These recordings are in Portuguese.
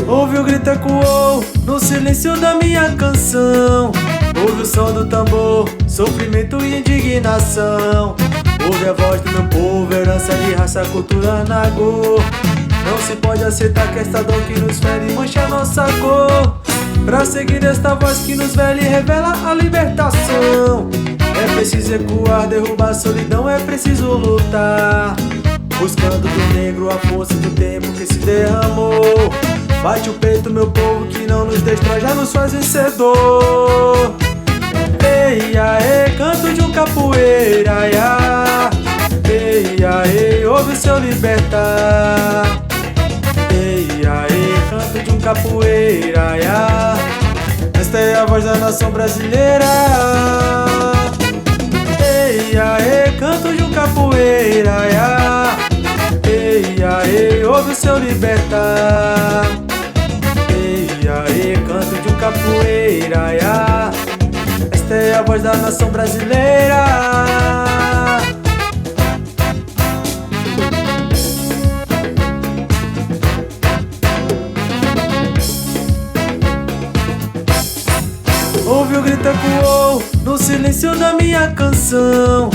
Ouve o grito ecoou no silêncio da minha canção. Ouve o som do tambor, sofrimento e indignação. Ouve a voz do meu povo, herança de raça, cultura, nagô. Não se pode aceitar que esta dor que nos fere mancha nossa cor. Pra seguir esta voz que nos vela e revela a libertação. É preciso ecoar, derrubar a solidão, é preciso lutar. Buscando do negro a força do tempo que se derramou. Bate o peito, meu povo, que não nos destrói, já nos faz vencedor. Ei, aê, canto de um capoeira, ia. Ei, aê, ouve o seu libertar. Ei, aê, canto de um capoeira, ia. Esta é a voz da nação brasileira. Ei, aê, canto de um capoeira, ia. Ei, aê, ouve o seu libertar. Ei, aê, canto de um capoeira, ia. Esta é a voz da nação brasileira. Ouve o grito ecoou no silêncio da minha canção.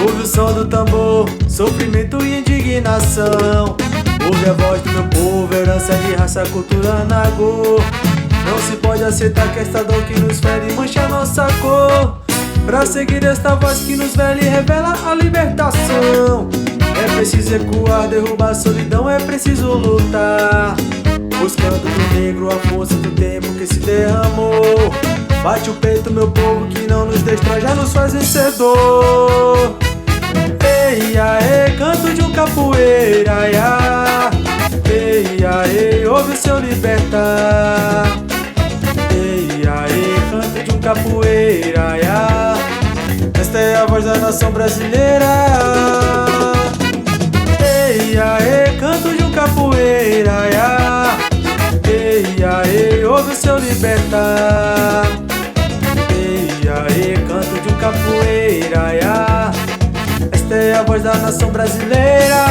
Ouve o som do tambor, sofrimento e indignação. Ouve a voz do meu povo, herança de raça, cultura, nagô. Não se pode aceitar que esta dor que nos fere mancha nossa cor. Pra seguir esta voz que nos vela e revela a libertação. É preciso ecoar, derrubar a solidão, é preciso lutar. Buscando do negro a força do tempo que se derramou. Bate o peito, meu povo, que não nos destrói, já nos faz vencedor. Ei, aê, canto de um capoeira, ia. Ei, aê, ouve o seu libertar. Ei, aê, canto de um capoeira, ia. Esta é a voz da nação brasileira. Ei, aê, canto de um capoeira, ia. Ei, aê, ouve o seu libertar. Ei, aê, canto de um capoeira, ia. Esta é a voz da nação brasileira.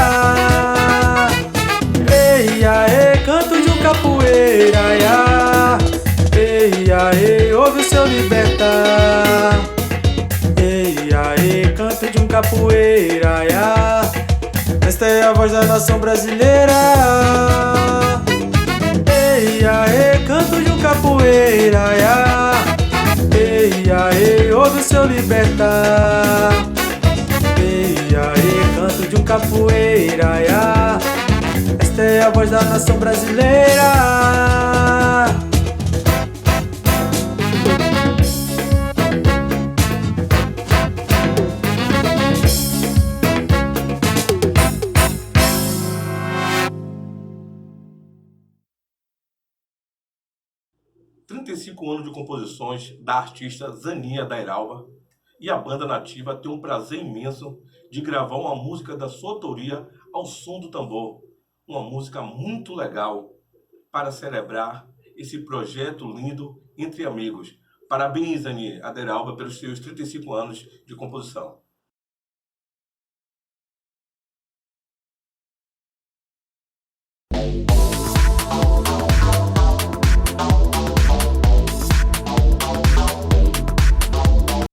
Ei, aê, canto de um capoeira, ia. Ei, aê, ouve o seu libertar. Ei, aê, canto de um capoeira, ia. Esta é a voz da nação brasileira. Ei, aê, canto de um capoeira, ia. Ei, aê, ouve o seu libertar. Ei, aê, canto de um capoeira, ia. Esta é a voz da nação brasileira. Anos de composições da artista Zaninha Dairalba, e a banda nativa tem um prazer imenso de gravar uma música da sua autoria ao som do tambor, uma música muito legal para celebrar esse projeto lindo entre amigos. Parabéns, Zaninha Dairalba, pelos seus 35 anos de composição.